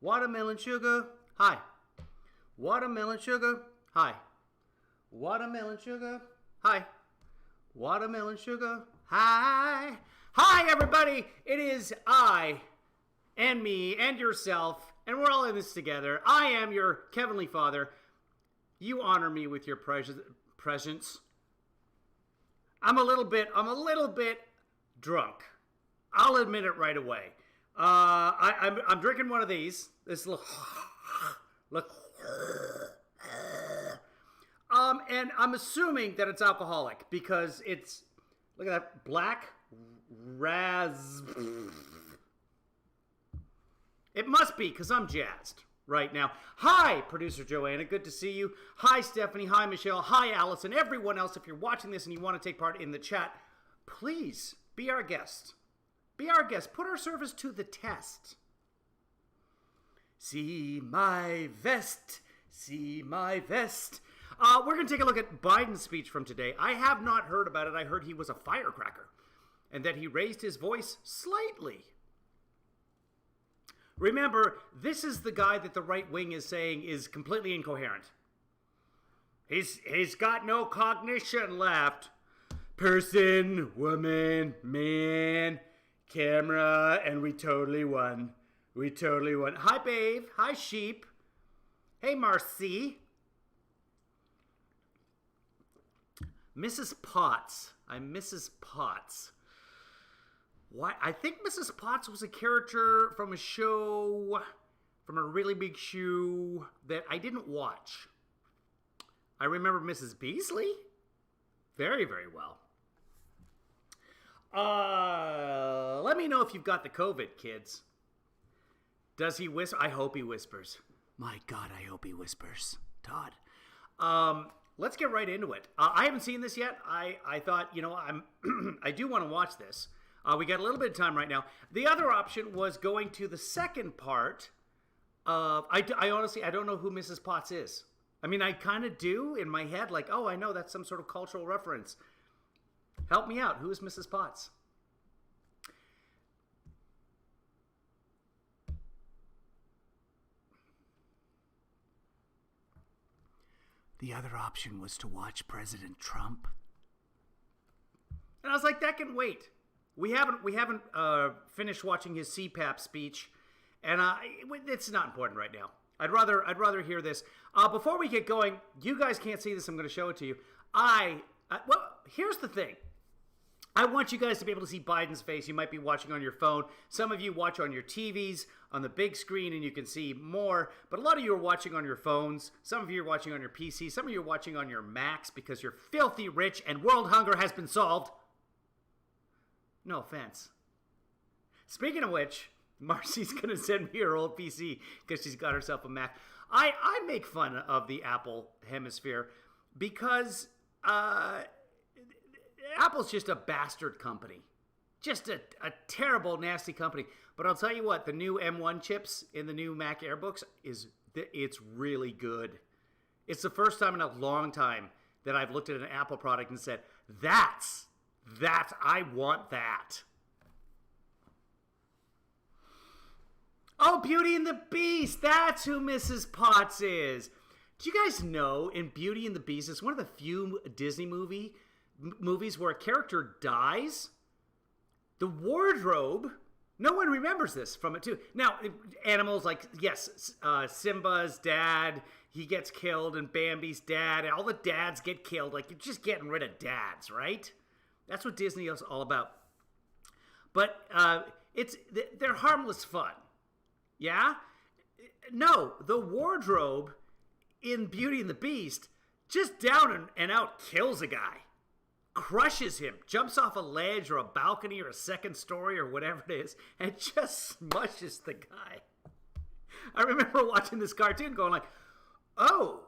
Watermelon sugar, hi. Watermelon sugar, hi. Watermelon sugar, hi. Watermelon sugar, hi. Hi, everybody. It is I and me and yourself, and we're all in this together. I am your Heavenly Father. You honor me with your presence. I'm a little bit drunk. I'll admit it right away. I'm drinking one of these. This look, and I'm assuming that it's alcoholic because it's, look at that, black raz. It must be because I'm jazzed right now. Hi, producer Joanna. Good to see you. Hi, Stephanie. Hi, Michelle. Hi, Allison. Everyone else, if you're watching this and you want to take part in the chat, please be our guest. Be our guest. Put our service to the test. See my vest. See my vest. We're going to take a look at Biden's speech from today. I have not heard about it. I heard he was a firecracker and that he raised his voice slightly. Remember, this is the guy that the right wing is saying is completely incoherent. He's got no cognition left. Person, woman, man, camera, and we totally won. We totally won. Hi, babe. Hi, sheep. Hey, Marcy. Mrs. Potts. I'm Mrs. Potts. Why? I think Mrs. Potts was a character from a show, from a really big shoe that I didn't watch. I remember Mrs. Beasley very, very well. Let me know if you've got the COVID, kids. Does he whisper? I hope he whispers. My God, I hope he whispers. Todd. Let's get right into it. I haven't seen this yet. I thought, I do want to watch this. We got a little bit of time right now. The other option was going to the second part of, I honestly, I don't know who Mrs. Potts is. I mean, I kind of do in my head, like, oh, I know that's some sort of cultural reference. Help me out. Who is Mrs. Potts? The other option was to watch President Trump. And I was like, that can wait. We haven't finished watching his CPAP speech, and it's not important right now. I'd rather hear this. Before we get going, you guys can't see this. I'm going to show it to you. Well, here's the thing. I want you guys to be able to see Biden's face. You might be watching on your phone. Some of you watch on your TVs, on the big screen, and you can see more. But a lot of you are watching on your phones. Some of you are watching on your PC. Some of you are watching on your Macs because you're filthy rich and world hunger has been solved. No offense. Speaking of which, Marcy's going to send me her old PC because she's got herself a Mac. I make fun of the Apple hemisphere because Apple's just a bastard company. Just a terrible, nasty company. But I'll tell you what, the new M1 chips in the new Mac Airbooks, it's really good. It's the first time in a long time that I've looked at an Apple product and said, I want that. Oh, Beauty and the Beast. That's who Mrs. Potts is. Do you guys know in Beauty and the Beast, it's one of the few Disney movies where a character dies? The wardrobe, no one remembers this from it too. Now, animals like, yes, Simba's dad, he gets killed, and Bambi's dad, and all the dads get killed. Like, you're just getting rid of dads, right? That's what Disney is all about. But they're harmless fun. Yeah? No, the wardrobe in Beauty and the Beast just down and out kills a guy. Crushes him. Jumps off a ledge or a balcony or a second story or whatever it is and just smushes the guy. I remember watching this cartoon going like, oh.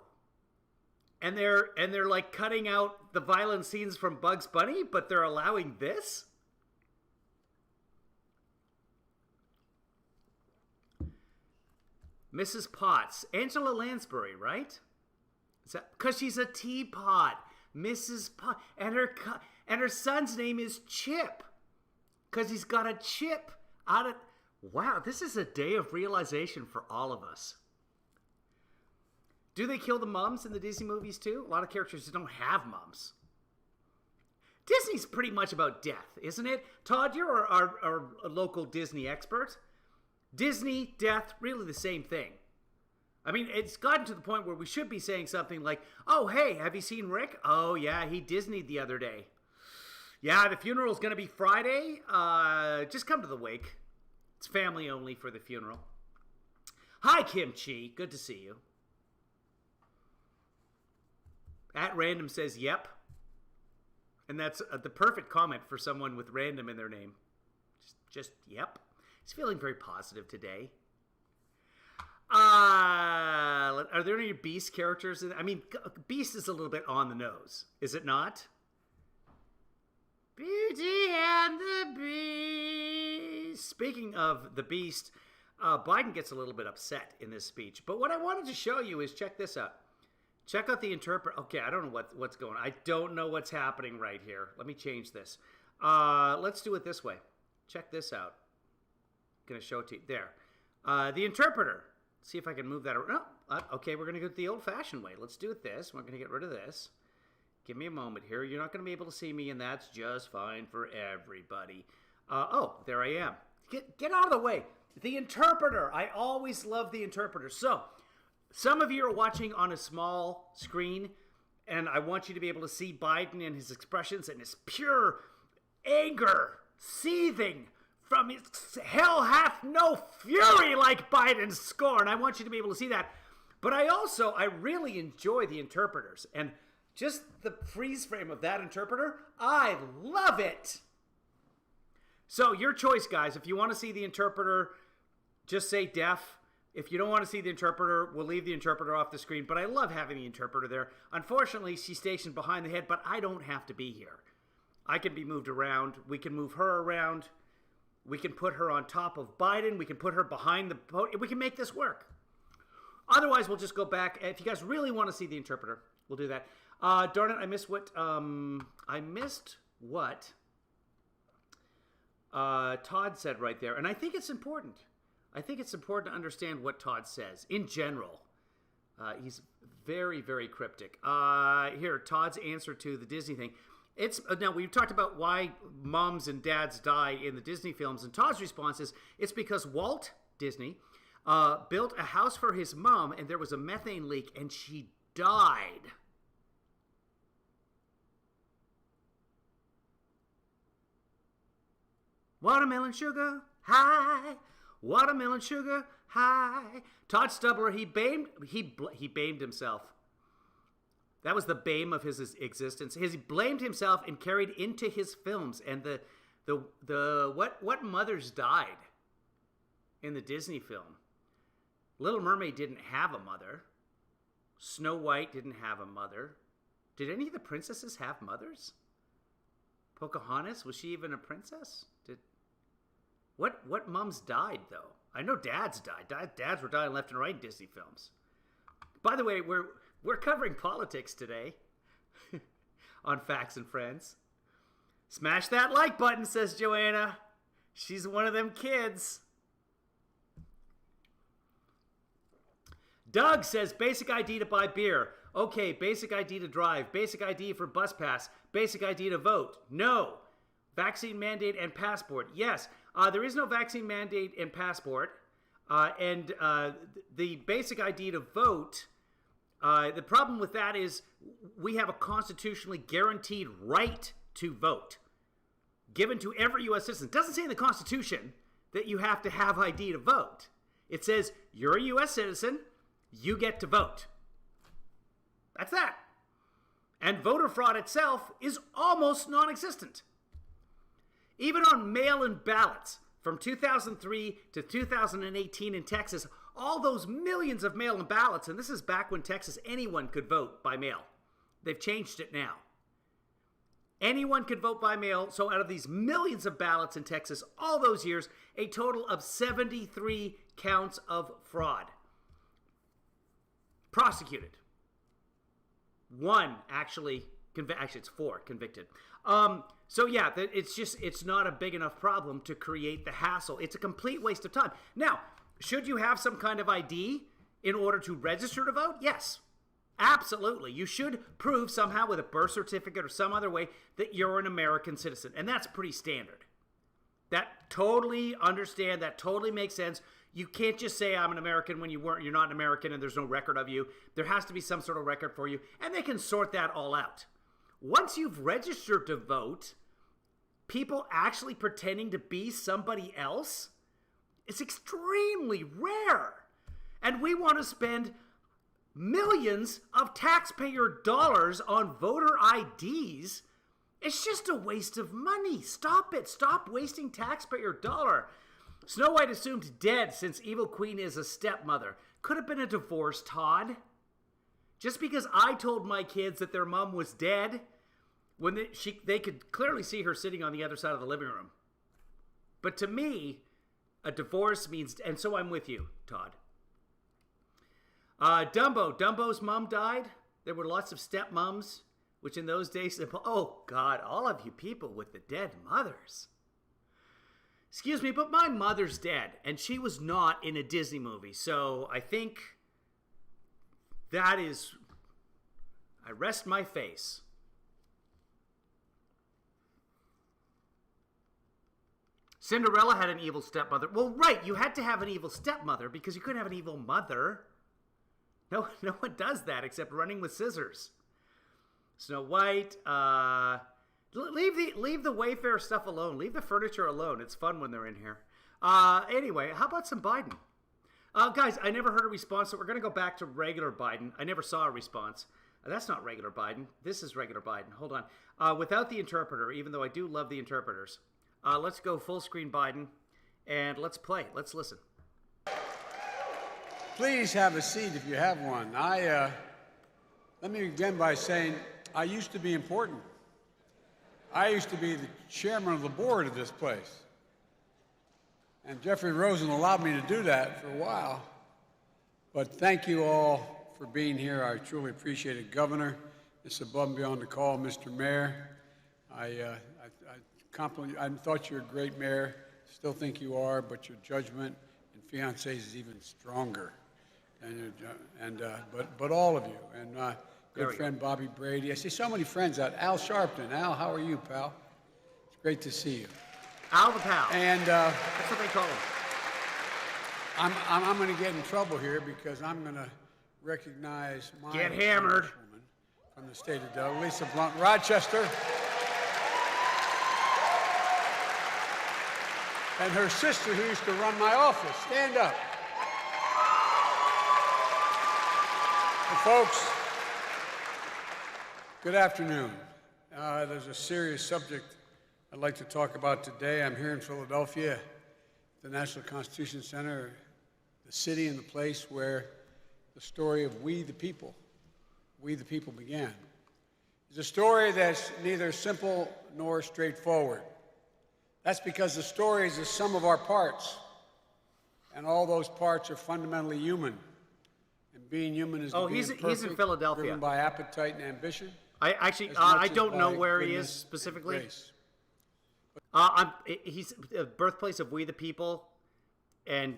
And they're like cutting out the violent scenes from Bugs Bunny, but they're allowing this? Mrs. Potts. Angela Lansbury, right? Because she's a teapot. Mrs. Potts. And her son's name is Chip. Because he's got a chip out of... Wow, this is a day of realization for all of us. Do they kill the mums in the Disney movies too? A lot of characters don't have mums. Disney's pretty much about death, isn't it? Todd, you're our local Disney expert. Disney, death, really the same thing. I mean, it's gotten to the point where we should be saying something like, oh, hey, have you seen Rick? Oh, yeah, he Disney'd the other day. Yeah, the funeral's going to be Friday. Just come to the wake. It's family only for the funeral. Hi, Kimchi. Good to see you. At Random says, yep. And that's the perfect comment for someone with Random in their name. Just yep. He's feeling very positive today. Are there any Beast characters? I mean, Beast is a little bit on the nose, is it not? Beauty and the Beast. Speaking of the Beast, Biden gets a little bit upset in this speech. But what I wanted to show you is check this out. Check out the interpreter. Okay, I don't know what's going on. I don't know what's happening right here. Let me change this. Let's do it this way. Check this out. I'm going to show it to you. There. The interpreter. See if I can move that around. Oh, okay, we're going to go the old-fashioned way. Let's do it this. We're going to get rid of this. Give me a moment here. You're not going to be able to see me, and that's just fine for everybody. Oh, there I am. Get out of the way. The interpreter. I always love the interpreter. So, some of you are watching on a small screen, and I want you to be able to see Biden and his expressions and his pure anger seething from his hell hath no fury like Biden's scorn. I want you to be able to see that. But I really enjoy the interpreters. And just the freeze frame of that interpreter, I love it. So your choice, guys. If you want to see the interpreter, just say deaf. If you don't want to see the interpreter, we'll leave the interpreter off the screen. But I love having the interpreter there. Unfortunately, she's stationed behind the head, but I don't have to be here. I can be moved around. We can move her around. We can put her on top of Biden. We can put her behind the podium. We can make this work. Otherwise, we'll just go back. If you guys really want to see the interpreter, we'll do that. Darn it, I missed what Todd said right there. And I think it's important. I think it's important to understand what Todd says in general. He's very, very cryptic. Here, Todd's answer to the Disney thing. Now, we've talked about why moms and dads die in the Disney films, and Todd's response is, it's because Walt Disney built a house for his mom, and there was a methane leak, and she died. Watermelon sugar high, watermelon sugar high. Todd Stubler, he blamed himself. That was the bane of his existence. He blamed himself and carried into his films. And what mothers died in the Disney film? Little Mermaid didn't have a mother. Snow White didn't have a mother. Did any of the princesses have mothers? Pocahontas, was she even a princess? What mums died though? I know dads died. Dads were dying left and right in Disney films. By the way, we're covering politics today on Facts and Friends. Smash that like button, says Joanna. She's one of them kids. Doug says basic ID to buy beer. Okay, basic ID to drive. Basic ID for bus pass. Basic ID to vote. No. Vaccine mandate and passport. Yes. There is no vaccine mandate and passport. And the basic ID to vote, the problem with that is we have a constitutionally guaranteed right to vote given to every U.S. citizen. It doesn't say in the Constitution that you have to have ID to vote. It says you're a U.S. citizen, you get to vote. That's that. And voter fraud itself is almost non-existent. Even on mail-in ballots from 2003 to 2018 in Texas, all those millions of mail-in ballots, and this is back when Texas, anyone could vote by mail. They've changed it now. Anyone could vote by mail, so out of these millions of ballots in Texas, all those years, a total of 73 counts of fraud. Prosecuted. One actually Actually, it's 4 convicted. So yeah, it's not a big enough problem to create the hassle. It's a complete waste of time. Now, should you have some kind of ID in order to register to vote? Yes, absolutely. You should prove somehow with a birth certificate or some other way that you're an American citizen, and that's pretty standard. That totally understand. That totally makes sense. You can't just say I'm an American when you're not an American and there's no record of you. There has to be some sort of record for you, and they can sort that all out. Once you've registered to vote, people actually pretending to be somebody else is extremely rare. And we want to spend millions of taxpayer dollars on voter IDs. It's just a waste of money. Stop it. Stop wasting taxpayer dollar. Snow White assumed dead since Evil Queen is a stepmother. Could have been a divorce, Todd. Just because I told my kids that their mom was dead, when they could clearly see her sitting on the other side of the living room. But to me, a divorce means, and so I'm with you, Todd. Dumbo's mom died. There were lots of stepmoms, which in those days, oh God, all of you people with the dead mothers. Excuse me, but my mother's dead, and she was not in a Disney movie. So I think that is, I rest my face. Cinderella had an evil stepmother. Well, right, you had to have an evil stepmother because you couldn't have an evil mother. No one does that except running with scissors. Snow White, leave the Wayfair stuff alone. Leave the furniture alone. It's fun when they're in here. Anyway, how about some Biden? Guys, I never heard a response, so we're going to go back to regular Biden. I never saw a response. That's not regular Biden. This is regular Biden. Hold on. Without the interpreter, even though I do love the interpreters. Let's go full screen Biden, and let's play. Let's listen. Please have a seat if you have one. Let me begin by saying I used to be important. I used to be the chairman of the board of this place. And Jeffrey Rosen allowed me to do that for a while. But thank you all for being here. I truly appreciate it. Governor, it's above and beyond the call. Mr. Mayor, I compliment you. I thought you were a great mayor. Still think you are, but your judgment and fiancés is even stronger. But all of you, and good friend Bobby Brady. I see so many friends out. Al Sharpton. Al, how are you, pal? It's great to see you. Al the pal. And that's what they call him. I'm going to get in trouble here because I'm going to recognize my get hammered woman from the state of Delaware, Lisa Blunt, Rochester, and her sister who used to run my office. Stand up. Folks, good afternoon. There's a serious subject I'd like to talk about today. I'm here in Philadelphia, the National Constitution Center, the city and the place where the story of we the people began. It's a story that's neither simple nor straightforward. That's because the story is the sum of our parts, and all those parts are fundamentally human. And being human is he's in Philadelphia. Driven by appetite and ambition. I don't know where he is specifically. He's the birthplace of We the People, and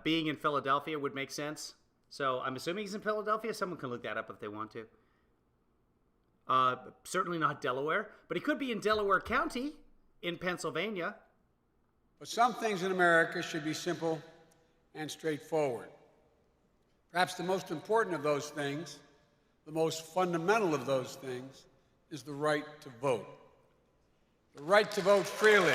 being in Philadelphia would make sense. So I'm assuming he's in Philadelphia. Someone can look that up if they want to. Certainly not Delaware, but he could be in Delaware County in Pennsylvania. But some things in America should be simple and straightforward. Perhaps the most important of those things, the most fundamental of those things, is the right to vote. The right to vote freely.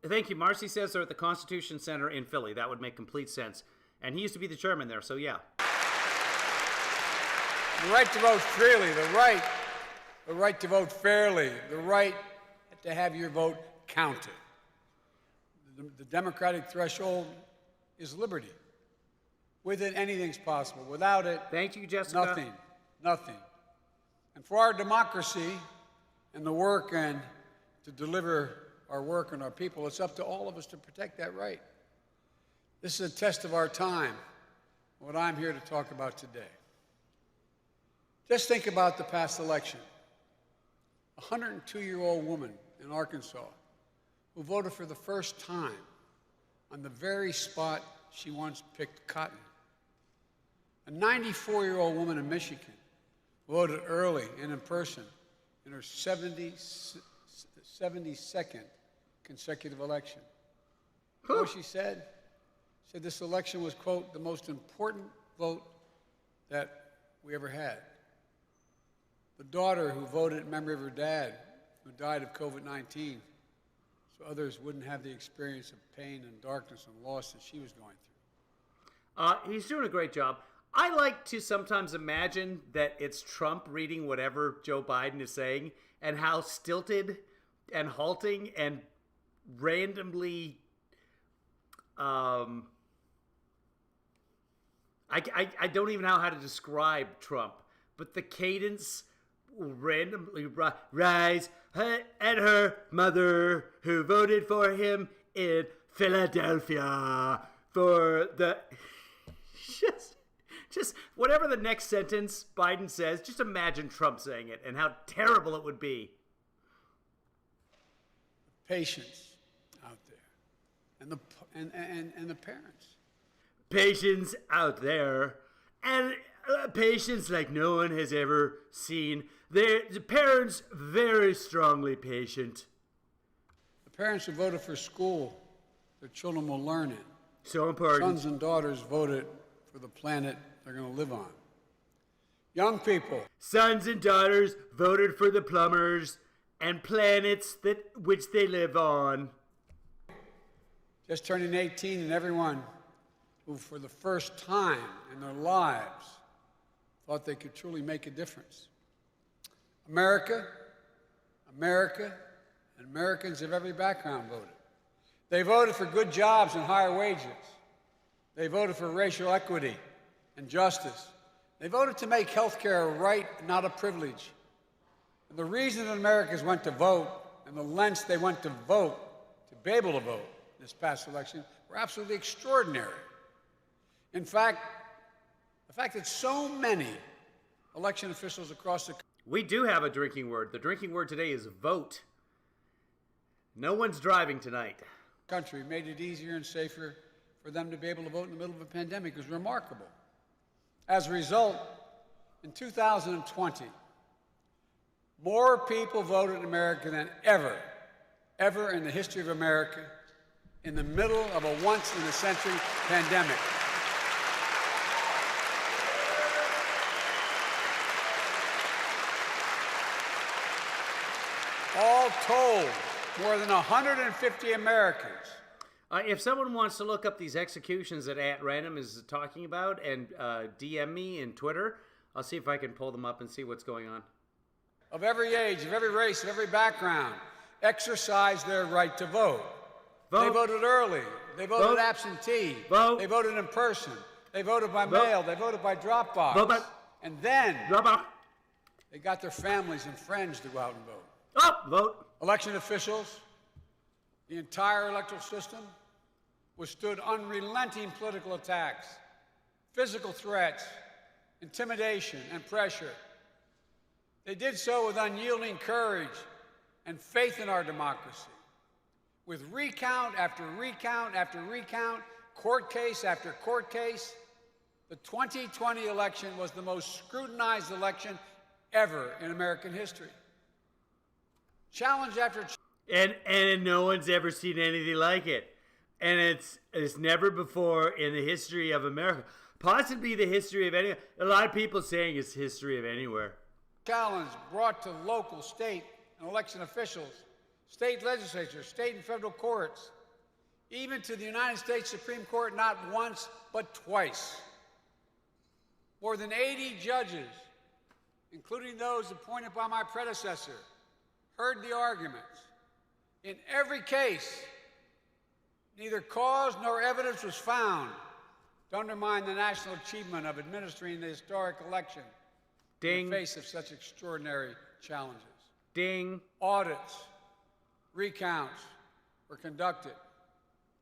Thank you. Marcy says they're at the Constitution Center in Philly. That would make complete sense. And he used to be the chairman there, so yeah. The right to vote freely, the right to vote fairly, the right to have your vote counted. The democratic threshold is liberty. With it, anything's possible. Without it, thank you, Jessica. Nothing. And for our democracy and the work and to deliver our work and our people, it's up to all of us to protect that right. This is a test of our time. what I'm here to talk about today. Just think about the past election. A 102-year-old woman in Arkansas who voted for the first time on the very spot she once picked cotton. A 94-year-old woman in Michigan voted early and in person in her 72nd consecutive election. You know what she said? She said this election was, quote, the most important vote that we ever had. The daughter who voted in memory of her dad, who died of COVID-19, so others wouldn't have the experience of pain and darkness and loss that she was going through. He's doing a great job. I like to sometimes imagine that it's Trump reading whatever Joe Biden is saying and how stilted and halting and randomly I don't even know how to describe Trump, but the cadence randomly rise and her mother who voted for him in Philadelphia for the just whatever the next sentence Biden says, just imagine Trump saying it and how terrible it would be. Patience out there and the parents. Patience out there and patience like no one has ever seen. The parents very strongly patient. The parents who voted for school their children will learn in. So important. Sons and daughters voted for the planet they're going to live on. Young people. Sons and daughters voted for the plumbers and planets which they live on. Just turning 18, and everyone who for the first time in their lives thought they could truly make a difference. America, and Americans of every background voted. They voted for good jobs and higher wages. They voted for racial equity and justice. They voted to make health care a right, not a privilege. And the reason that Americans went to vote and the lengths they went to vote, to be able to vote this past election, were absolutely extraordinary. In fact, the fact that so many election officials across the country. We do have a drinking word. The drinking word today is vote. No one's driving tonight. Country made it easier and safer for them to be able to vote in the middle of a pandemic. It was remarkable. As a result, in 2020, more people voted in America than ever in the history of America, in the middle of a once-in-a-century pandemic. All told, more than 150 Americans. If someone wants to look up these executions that At Random is talking about and DM me in Twitter, I'll see if I can pull them up and see what's going on. Of every age, of every race, of every background, exercise their right to vote. Vote. They voted early. They voted Vote. absentee. Vote. They voted in person. They voted by Vote. mail. They voted by Dropbox. Vote. And then Vote. they got their families and friends to go out and vote. Oh, vote. Election officials, the entire electoral system, withstood unrelenting political attacks, physical threats, intimidation, and pressure. They did so with unyielding courage and faith in our democracy. With recount after recount after recount, court case after court case, the 2020 election was the most scrutinized election ever in American history. Challenge after challenge. And no one's ever seen anything like it. And it's never before in the history of America. Possibly the history of any. A lot of people saying it's history of anywhere. Challenge brought to local, state, and election officials, state legislatures, state and federal courts, even to the United States Supreme Court not once but twice. More than 80 judges, including those appointed by my predecessor, heard the arguments. In every case, neither cause nor evidence was found to undermine the national achievement of administering the historic election. Ding. In the face of such extraordinary challenges. Ding. Audits, recounts were conducted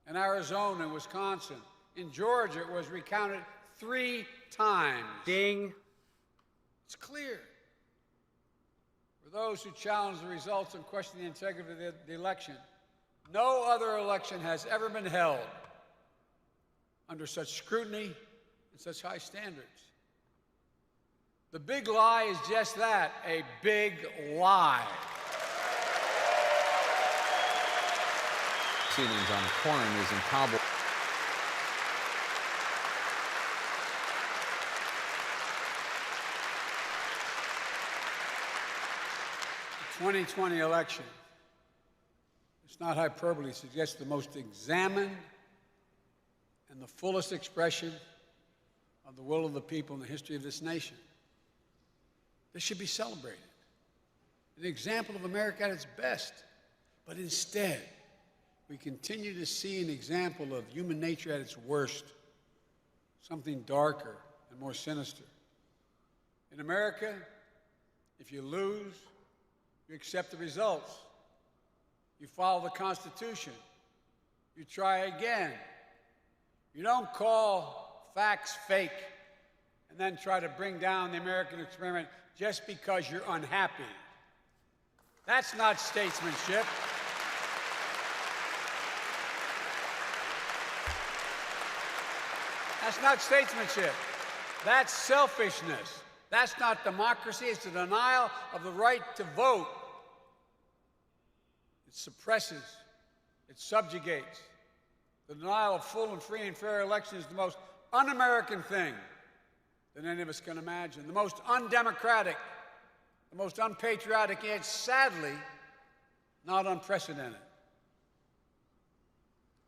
in Arizona and Wisconsin. In Georgia, it was recounted 3 times. Ding. It's clear. For those who challenge the results and question the integrity of the election, no other election has ever been held under such scrutiny and such high standards. The big lie is just that, a big lie. Proceedings on corn is in Kabul. The 2020 election, it's not hyperbole, suggests the most examined and the fullest expression of the will of the people in the history of this nation. This should be celebrated. An example of America at its best. But instead, we continue to see an example of human nature at its worst, something darker and more sinister. In America, if you lose, you accept the results. You follow the Constitution. You try again. You don't call facts fake and then try to bring down the American experiment just because you're unhappy. That's not statesmanship. That's not statesmanship. That's selfishness. That's not democracy. It's the denial of the right to vote. It suppresses. It subjugates. The denial of full and free and fair elections is the most un-American thing that any of us can imagine, the most undemocratic, the most unpatriotic, yet sadly not unprecedented.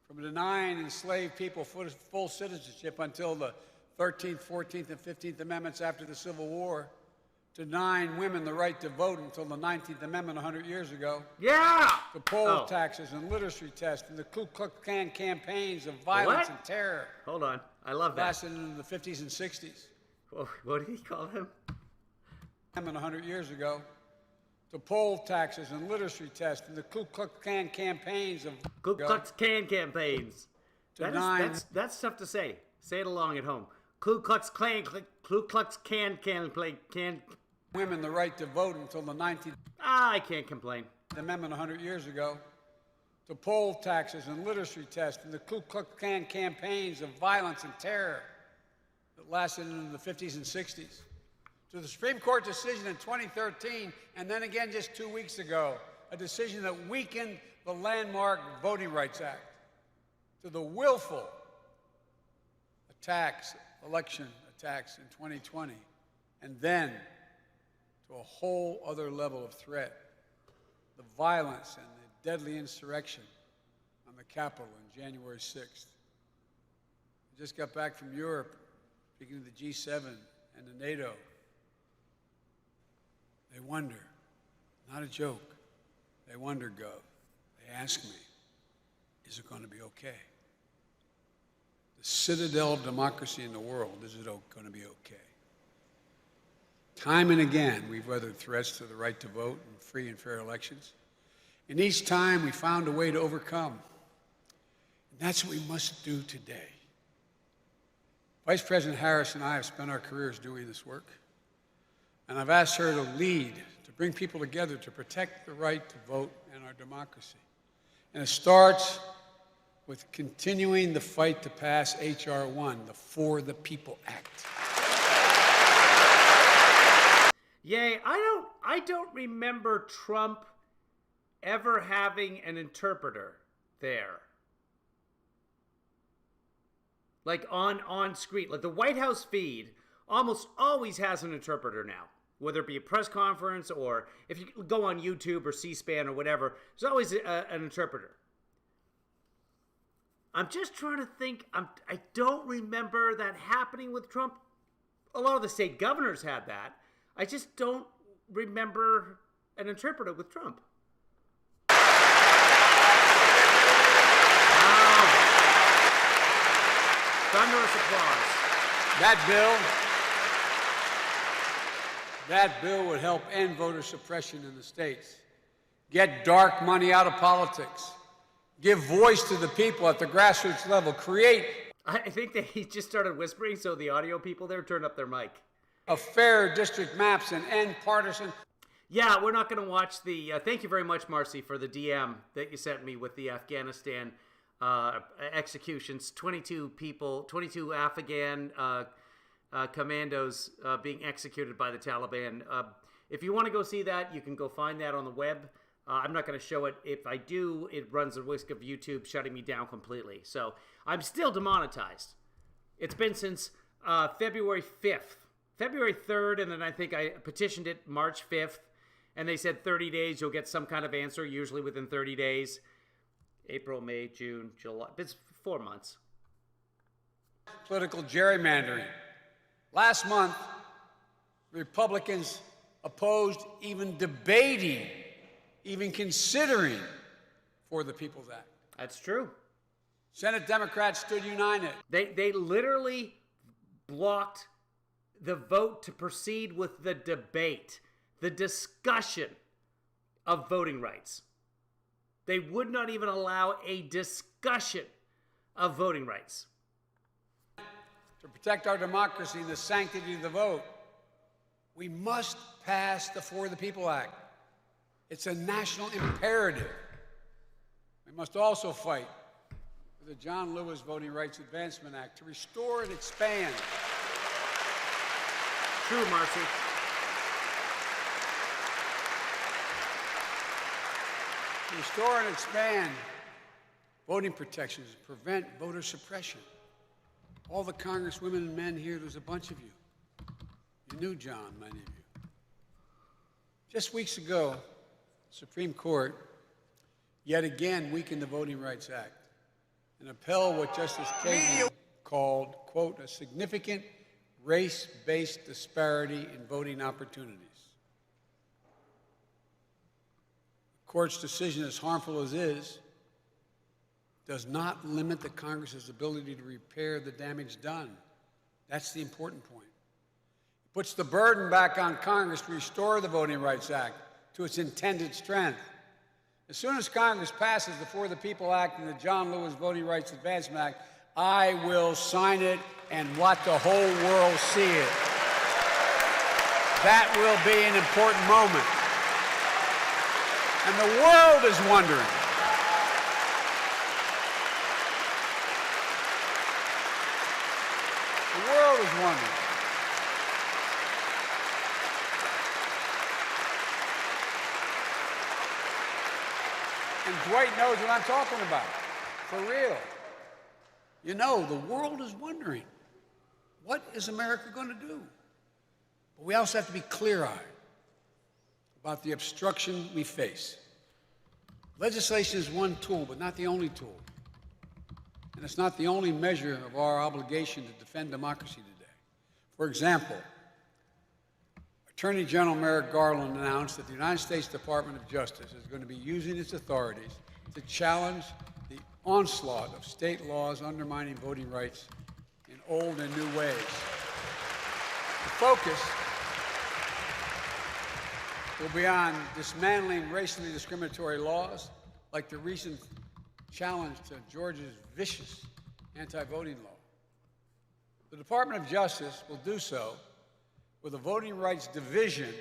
From denying enslaved people full citizenship until the 13th, 14th, and 15th Amendments after the Civil War, to denying women the right to vote until the 19th Amendment 100 years ago. Yeah! The poll taxes and literacy tests and the Ku Klux Klan campaigns of violence and terror. Hold on. I love that. Lasted into the 50s and 60s. What did he call him? 100 years ago. The poll taxes and literacy tests and the Ku Klux Klan campaigns of Ku Klux Klan campaigns. That's tough to say. Say it along at home. Ku Klux Klan, Ku Klux Klan campaign. Women the right to vote until the 19th I can't complain. Amendment 100 years ago. The poll taxes and literacy tests and the Ku Klux Klan campaigns of violence and terror that lasted into the 50s and 60s. To the Supreme Court decision in 2013, and then again just 2 weeks ago, a decision that weakened the landmark Voting Rights Act. To the willful election attacks in 2020, and then to a whole other level of threat, the violence and the deadly insurrection on the Capitol on January 6th. I just got back from Europe, speaking to the G7 and the NATO. They wonder, not a joke, they wonder, Gov. They ask me, is it going to be okay? The citadel of democracy in the world, is it going to be okay? Time and again, we've weathered threats to the right to vote in free and fair elections. And each time, we found a way to overcome. And that's what we must do today. Vice President Harris and I have spent our careers doing this work. And I've asked her to lead, to bring people together, to protect the right to vote and our democracy. And it starts with continuing the fight to pass H.R. 1, the For the People Act. Yay, I don't remember Trump ever having an interpreter there. Like on screen. Like the White House feed almost always has an interpreter now. Whether it be a press conference or if you go on YouTube or C-SPAN or whatever, there's always an interpreter. I'm just trying to think. I don't remember that happening with Trump. A lot of the state governors had that. I just don't remember an interpreter with Trump. Wow. Thunderous applause. That bill would help end voter suppression in the states, get dark money out of politics, give voice to the people at the grassroots level, create. I think that he just started whispering, so the audio people there turned up their mic. of fair district maps and end partisan. Yeah, we're not going to watch the. Thank you very much, Marcy, for the DM that you sent me with the Afghanistan executions. 22 people, 22 Afghan commandos being executed by the Taliban. If you want to go see that, you can go find that on the web. I'm not going to show it. If I do, it runs the risk of YouTube shutting me down completely. So I'm still demonetized. It's been since February 5th. February 3rd, and then I think I petitioned it March 5th, and they said 30 days, you'll get some kind of answer, usually within 30 days. April, May, June, July. It's 4 months. Political gerrymandering. Last month, Republicans opposed even debating, even considering For the People's Act. That's true. Senate Democrats stood united. They literally blocked the vote to proceed with the debate, the discussion of voting rights. They would not even allow a discussion of voting rights. To protect our democracy and the sanctity of the vote, we must pass the For the People Act. It's a national imperative. We must also fight for the John Lewis Voting Rights Advancement Act to restore and expand. True, Marcy. Restore and expand voting protections, prevent voter suppression. All the congresswomen and men here, there's a bunch of you. You knew John, many of you. Just weeks ago, the Supreme Court yet again weakened the Voting Rights Act and upheld what Justice Kagan called, quote, a significant race-based disparity in voting opportunities. The court's decision, as harmful as it is, does not limit the Congress's ability to repair the damage done. That's the important point. It puts the burden back on Congress to restore the Voting Rights Act to its intended strength. As soon as Congress passes the For the People Act and the John Lewis Voting Rights Advancement Act, I will sign it and let the whole world see it. That will be an important moment. And the world is wondering. The world is wondering. And Dwight knows what I'm talking about. For real. You know, the world is wondering, what is America going to do? But we also have to be clear-eyed about the obstruction we face. Legislation is one tool, but not the only tool. And it's not the only measure of our obligation to defend democracy today. For example, Attorney General Merrick Garland announced that the United States Department of Justice is going to be using its authorities to challenge the onslaught of state laws undermining voting rights in old and new ways. The focus will be on dismantling racially discriminatory laws, like the recent challenge to Georgia's vicious anti-voting law. The Department of Justice will do so with a voting rights division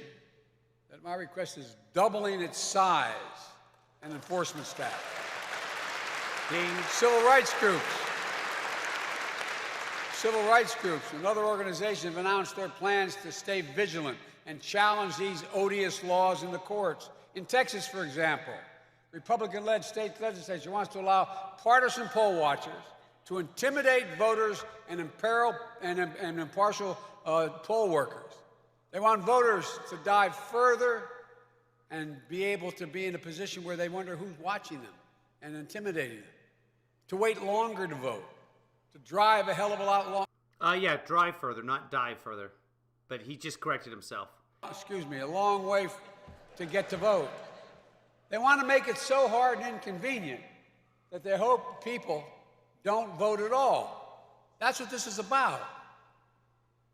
that my request is doubling its size and enforcement staff. Civil rights groups and other organizations have announced their plans to stay vigilant and challenge these odious laws in the courts. In Texas, for example, Republican-led state legislature wants to allow partisan poll watchers to intimidate voters and imperil and impartial poll workers. They want voters to dive further and be able to be in a position where they wonder who's watching them and intimidating them, to wait longer to vote, to drive a hell of a lot longer. Yeah, drive further, not dive further. But he just corrected himself. Excuse me, a long way to get to vote. They want to make it so hard and inconvenient that they hope people don't vote at all. That's what this is about.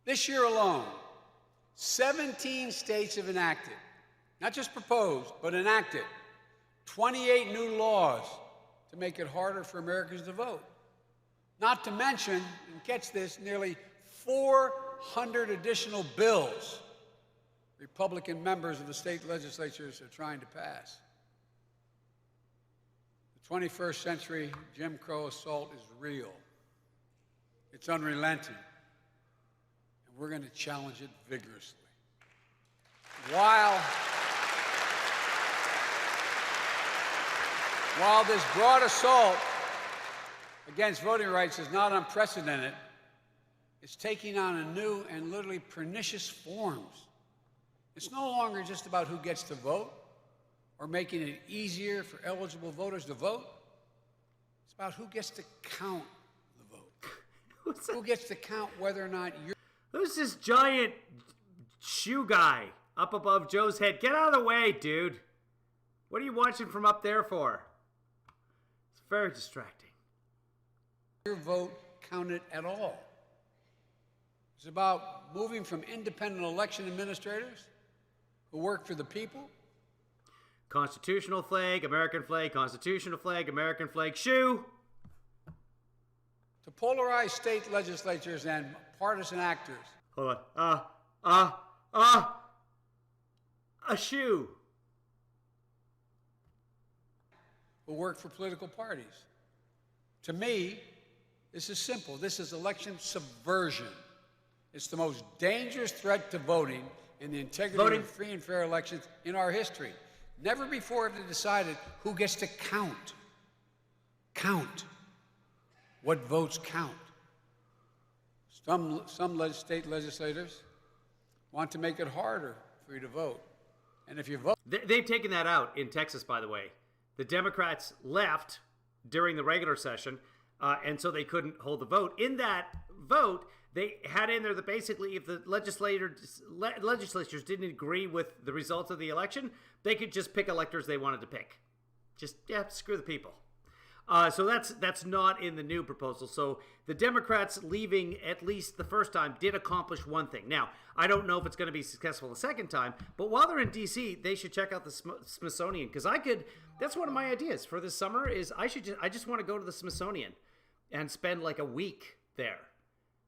This year alone, 17 states have enacted, not just proposed, but enacted, 28 new laws to make it harder for Americans to vote. Not to mention, and catch this, nearly 400 additional bills Republican members of the state legislatures are trying to pass. The 21st century Jim Crow assault is real. It's unrelenting. And we're going to challenge it vigorously. While this broad assault against voting rights is not unprecedented, it's taking on a new and literally pernicious forms. It's no longer just about who gets to vote or making it easier for eligible voters to vote. It's about who gets to count the vote. Who gets to count whether or not you're... Who's this giant shoe guy up above Joe's head? Get out of the way, dude. What are you watching from up there for? It's very distracting. Your vote counted at all. It's about moving from independent election administrators who work for the people. Constitutional flag, American flag, constitutional flag, American flag, shoe. To polarized state legislatures and partisan actors. Hold on. A shoe. Who work for political parties. To me, this is simple. This is election subversion. It's the most dangerous threat to voting and the integrity of free and fair elections in our history. Never before have they decided who gets to count. Count. What votes count. Some state legislators want to make it harder for you to vote. And if you vote... They've taken that out in Texas, by the way. The Democrats left during the regular session, and so they couldn't hold the vote. In that vote, they had in there that basically if the legislatures didn't agree with the results of the election, they could just pick electors they wanted to pick. Just, screw the people. So that's not in the new proposal. So the Democrats leaving at least the first time did accomplish one thing. Now, I don't know if it's going to be successful the second time, but while they're in D.C., they should check out the Smithsonian, because that's one of my ideas for this summer is I just want to go to the Smithsonian and spend like a week there.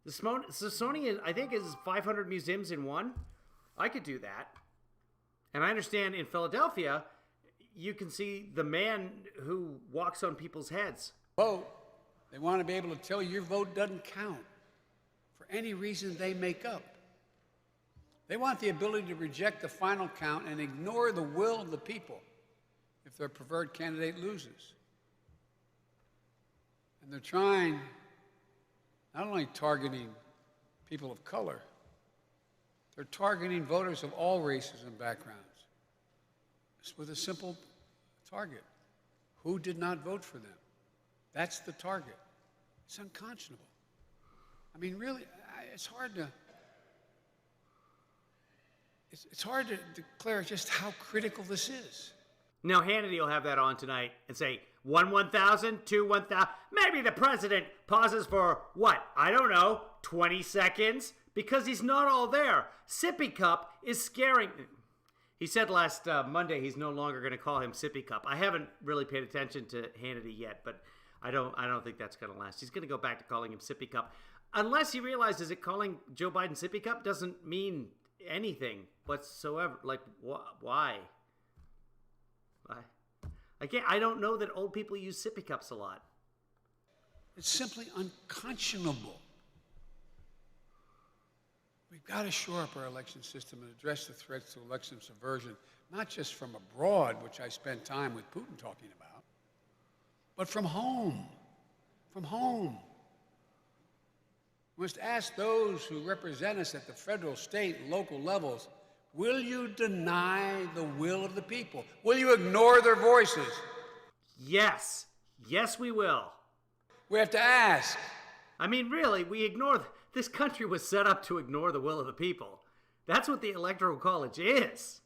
The Smithsonian, I think, is 500 museums in one. I could do that. And I understand in Philadelphia, you can see the man who walks on people's heads. Vote. They want to be able to tell you your vote doesn't count for any reason they make up. They want the ability to reject the final count and ignore the will of the people if their preferred candidate loses. And they're trying, not only targeting people of color, they're targeting voters of all races and backgrounds. Just with a simple target. Who did not vote for them? That's the target. It's unconscionable. I mean, really, it's hard to declare just how critical this is. Now, Hannity will have that on tonight and say, 1,000, 2, 1,000. Maybe the president pauses for, what? I don't know, 20 seconds? Because he's not all there. Sippy Cup is scaring... He said last Monday he's no longer going to call him Sippy Cup. I haven't really paid attention to Hannity yet, but I don't think that's going to last. He's going to go back to calling him Sippy Cup. Unless he realizes that calling Joe Biden Sippy Cup doesn't mean anything whatsoever. Like, why? I don't know that old people use sippy cups a lot. It's simply unconscionable. We've got to shore up our election system and address the threats to election subversion, not just from abroad, which I spent time with Putin talking about, but from home. From home. We must ask those who represent us at the federal, state, and local levels, will you deny the will of the people? Will you ignore their voices? Yes. Yes, we will. We have to ask. I mean, really, this country was set up to ignore the will of the people. That's what the Electoral College is.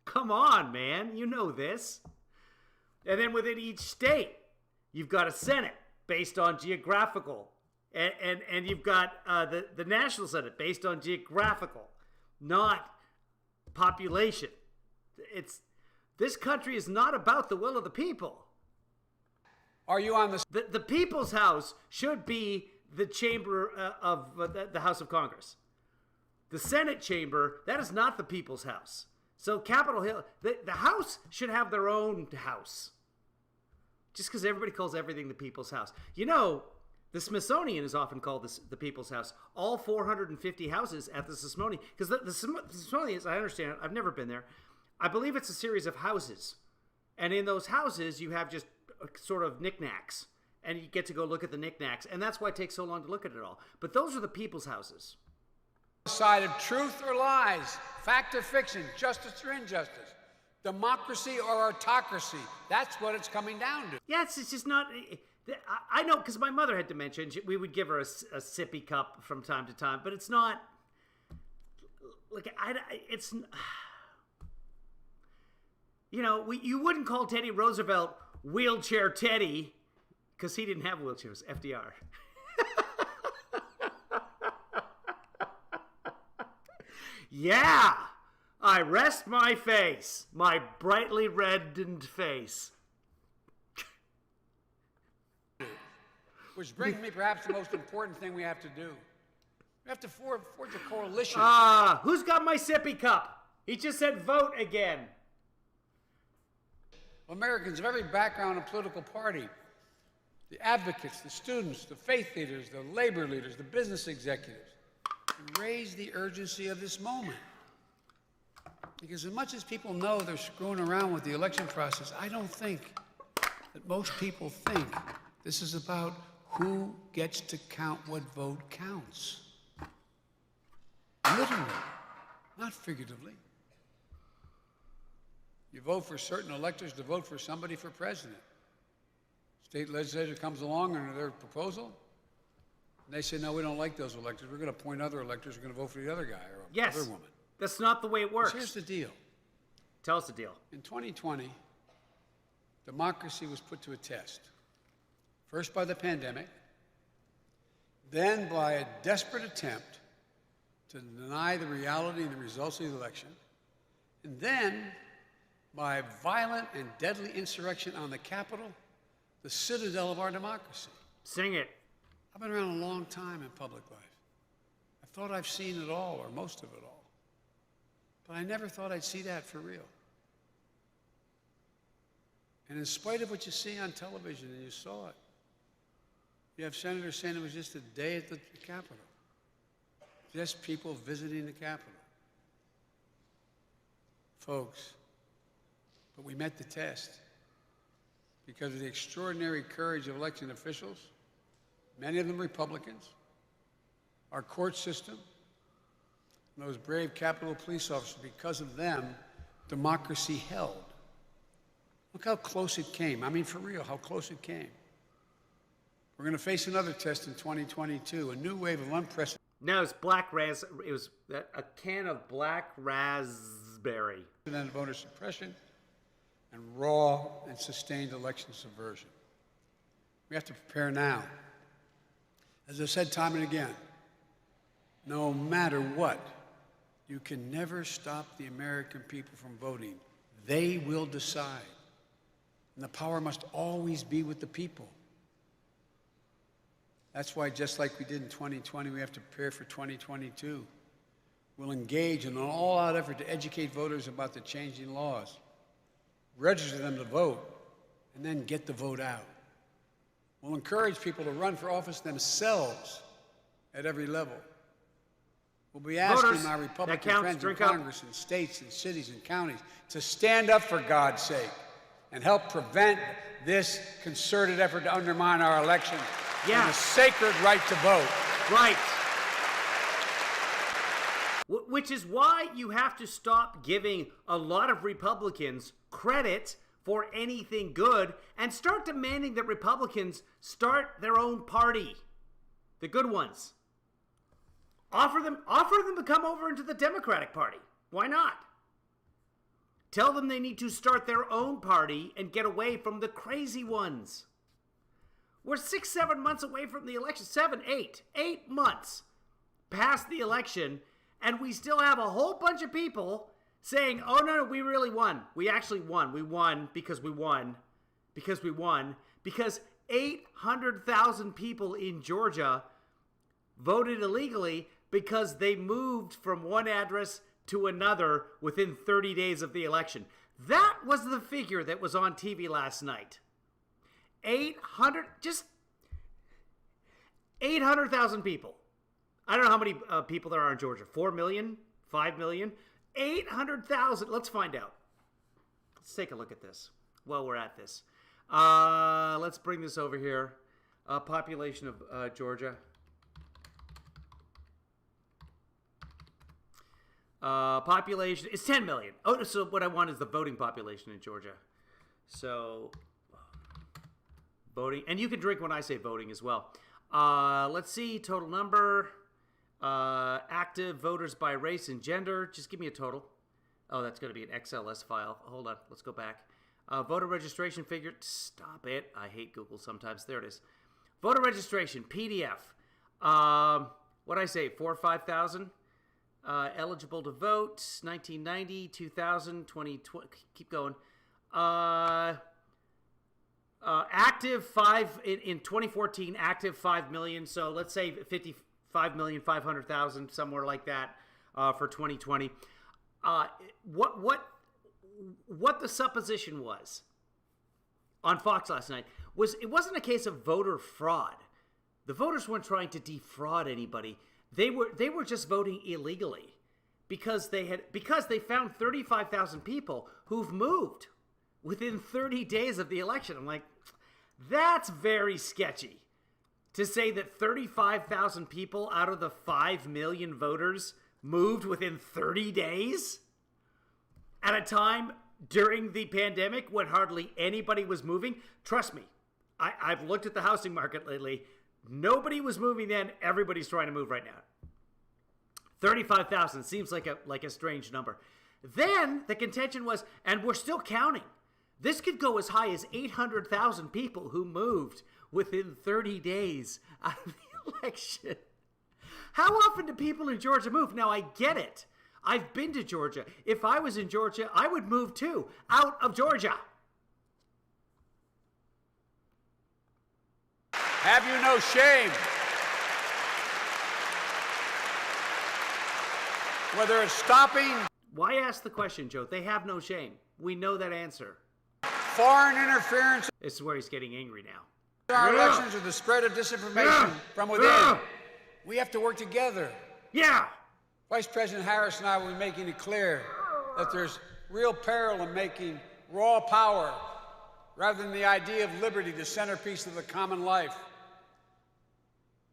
Come on, man. You know this. And then within each state, you've got a Senate based on geographical. And you've got the National Senate based on geographical, not population. This country is not about the will of the people. Are you on the... The People's House should be the chamber of the House of Congress. The Senate chamber, that is not the People's House. So Capitol Hill, the House should have their own house. Just because everybody calls everything the People's House. You know, the Smithsonian is often called the People's House. All 450 houses at the Smithsonian, because the Smithsonian, as I understand it, I've never been there, I believe it's a series of houses. And in those houses, you have just sort of knickknacks. And you get to go look at the knickknacks. And that's why it takes so long to look at it all. But those are the people's houses. Side of truth or lies, fact or fiction, justice or injustice, democracy or autocracy. That's what it's coming down to. Yeah, it's just not... I know, because my mother had dementia, and we would give her a sippy cup from time to time. But it's not... Like, it's... You know, you wouldn't call Teddy Roosevelt Wheelchair Teddy, because he didn't have wheelchairs. FDR. Yeah, I rest my face, my brightly reddened face. Which brings me perhaps the most important thing we have to do. We have to forge a coalition. Who's got my sippy cup? He just said vote again. Americans of every background and political party, the advocates, the students, the faith leaders, the labor leaders, the business executives, raise the urgency of this moment. Because as much as people know they're screwing around with the election process, I don't think that most people think this is about who gets to count what vote counts. Literally, not figuratively. You vote for certain electors to vote for somebody for president. State legislature comes along under their proposal, and they say, no, we don't like those electors. We're going to appoint other electors. We're going to vote for the other guy or other woman. That's not the way it works. So here's the deal. Tell us the deal. In 2020, democracy was put to a test. First by the pandemic, then by a desperate attempt to deny the reality and the results of the election, and then by violent and deadly insurrection on the Capitol, the citadel of our democracy. Sing it. I've been around a long time in public life. I thought I've seen it all, or most of it all. But I never thought I'd see that for real. And in spite of what you see on television, and you saw it, you have senators saying it was just a day at the Capitol. Just people visiting the Capitol. Folks, but we met the test because of the extraordinary courage of election officials, many of them Republicans, our court system, and those brave Capitol police officers. Because of them, democracy held. Look how close it came. I mean, for real, how close it came. We're going to face another test in 2022, a new wave of unprecedented. No, it's it was a can of black raspberry. Voter suppression and raw and sustained election subversion. We have to prepare now. As I've said time and again, no matter what, you can never stop the American people from voting. They will decide. And the power must always be with the people. That's why, just like we did in 2020, we have to prepare for 2022. We'll engage in an all-out effort to educate voters about the changing laws, register them to vote, and then get the vote out. We'll encourage people to run for office themselves at every level. We'll be asking our Republican friends in Congress and states and cities and counties to stand up for God's sake and help prevent this concerted effort to undermine our elections and the sacred right to vote. Right. Which is why you have to stop giving a lot of Republicans credit for anything good and start demanding that Republicans start their own party. The good ones. Offer them to come over into the Democratic Party. Why not? Tell them they need to start their own party and get away from the crazy ones. We're 6-7 months away from the election. 8 months past the election, and we still have a whole bunch of people saying, oh, no, we really won. We actually won. We won because we won. Because 800,000 people in Georgia voted illegally because they moved from one address to another within 30 days of the election. That was the figure that was on TV last night. 800,000 people. I don't know how many people there are in Georgia. 4 million? 5 million? 800,000. Let's find out. Let's take a look at this while we're at this. Let's bring this over here. Population of Georgia. Population is 10 million. Oh, so what I want is the voting population in Georgia. So, voting. And you can drink when I say voting as well. Let's see. Total number. Active voters by race and gender. Just give me a total. Oh, that's going to be an XLS file. Hold on. Let's go back. Voter registration figure. Stop it. I hate Google sometimes. There it is. Voter registration. PDF. What did I say? 4 or 5,000? Eligible to vote. 1990, 2000, 2020. Keep going. Active 5 in 2014. Active 5 million. So let's say 55,500,000, somewhere like that, for 2020. What the supposition was on Fox last night was it wasn't a case of voter fraud. The voters weren't trying to defraud anybody. They were just voting illegally because they found 35,000 people who've moved within 30 days of the election. I'm like, that's very sketchy. To say that 35,000 people out of the 5 million voters moved within 30 days at a time during the pandemic when hardly anybody was moving. Trust me, I've looked at the housing market lately. Nobody was moving then. Everybody's trying to move right now. 35,000 seems like a strange number. Then the contention was, and we're still counting, this could go as high as 800,000 people who moved within 30 days out of the election. How often do people in Georgia move? Now, I get it. I've been to Georgia. If I was in Georgia, I would move too, out of Georgia. Have you no shame? Whether it's stopping Why ask the question, Joe? They have no shame. We know that answer. foreign interference This is where he's getting angry now. in our elections or the spread of disinformation from within, we have to work together. Yeah. Vice President Harris and I will be making it clear that there's real peril in making raw power, rather than the idea of liberty, the centerpiece of the common life.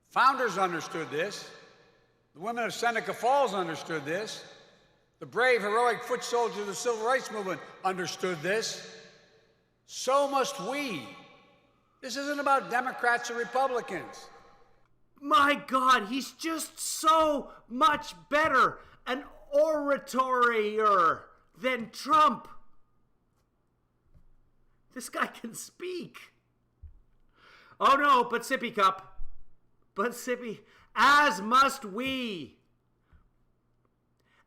Founders understood this. The women of Seneca Falls understood this. The brave, heroic foot soldiers of the Civil Rights Movement understood this. So must we. This isn't about Democrats or Republicans. My God, he's just so much better an orator than Trump. This guy can speak. Oh no, but sippy cup. But sippy. As must we.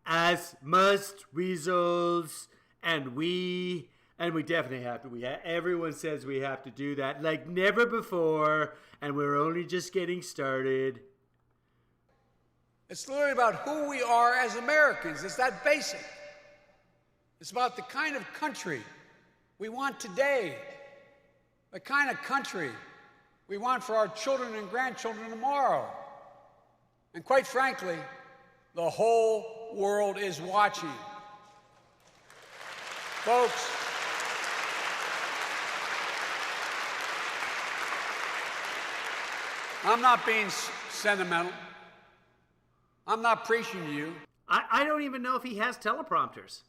As must weasels. And we definitely have to. Everyone says we have to do that like never before. And we're only just getting started. It's literally about who we are as Americans. It's that basic. It's about the kind of country we want today, the kind of country we want for our children and grandchildren tomorrow. And quite frankly, the whole world is watching. Folks, I'm not being sentimental. I'm not preaching to you. I don't even know if he has teleprompters.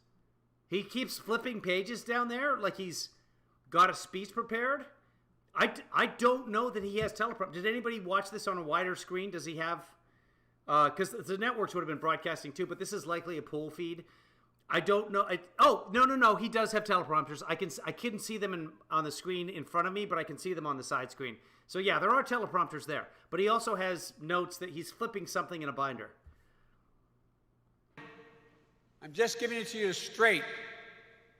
He keeps flipping pages down there like he's got a speech prepared. I don't know that he has teleprompters. Did anybody watch this on a wider screen? Does he have... Because the networks would have been broadcasting too, but this is likely a pool feed. I don't know. No. He does have teleprompters. I couldn't see them on the screen in front of me, but I can see them on the side screen. So yeah, there are teleprompters there. But he also has notes that he's flipping something in a binder. I'm just giving it to you straight,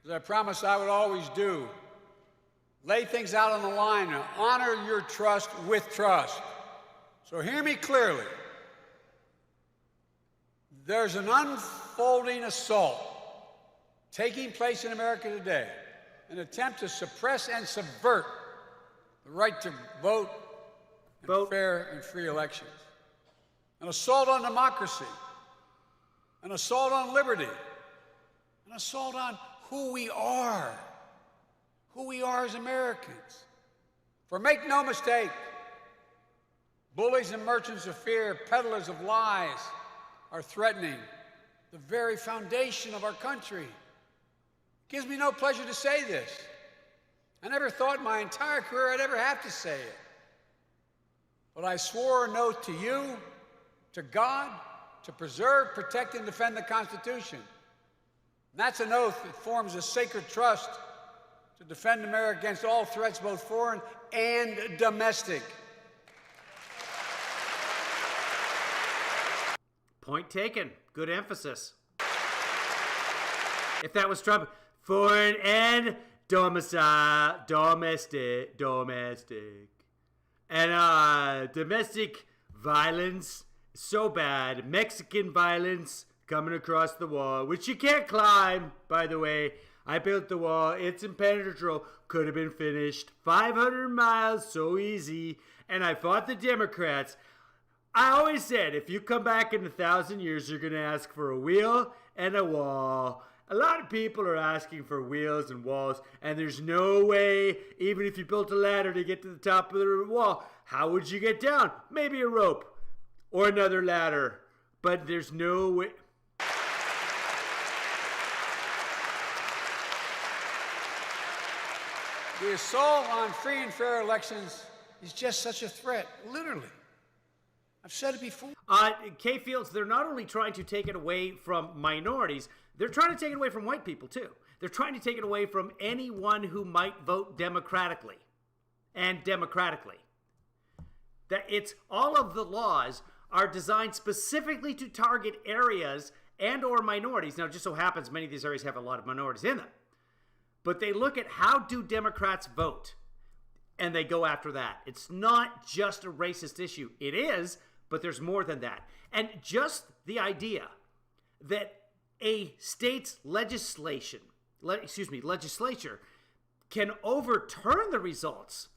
as I promised I would always do. lay things out on the line and honor your trust with trust. So hear me clearly. There's an unfolding assault taking place in America today, an attempt to suppress and subvert the right to vote in fair and free elections. An assault on democracy, an assault on liberty, an assault on who we are as Americans. For make no mistake, bullies and merchants of fear, peddlers of lies, are threatening the very foundation of our country. It gives me no pleasure to say this. I never thought in my entire career I'd ever have to say it. But I swore an oath to you, to God, to preserve, protect, and defend the Constitution. And that's an oath that forms a sacred trust to defend America against all threats, both foreign and domestic. Point taken. Good emphasis. If that was Trump, foreign and domestic. And domestic violence, so bad. Mexican violence coming across the wall, which you can't climb, by the way. I built the wall. It's impenetrable. Could have been finished. 500 miles, so easy. And I fought the Democrats. I always said, if you come back in 1,000 years, you're going to ask for a wheel and a wall. A lot of people are asking for wheels and walls, and there's no way, even if you built a ladder to get to the top of the wall, how would you get down? Maybe a rope or another ladder, but there's no way. The assault on free and fair elections is just such a threat, literally. I've said it before. Kay Fields, they're not only trying to take it away from minorities, they're trying to take it away from white people, too. They're trying to take it away from anyone who might vote democratically. And democratically. That it's all of the laws are designed specifically to target areas and or minorities. Now, it just so happens many of these areas have a lot of minorities in them. But they look at how do Democrats vote, and they go after that. It's not just a racist issue. It is, but there's more than that. And just the idea that a state's legislature can overturn the results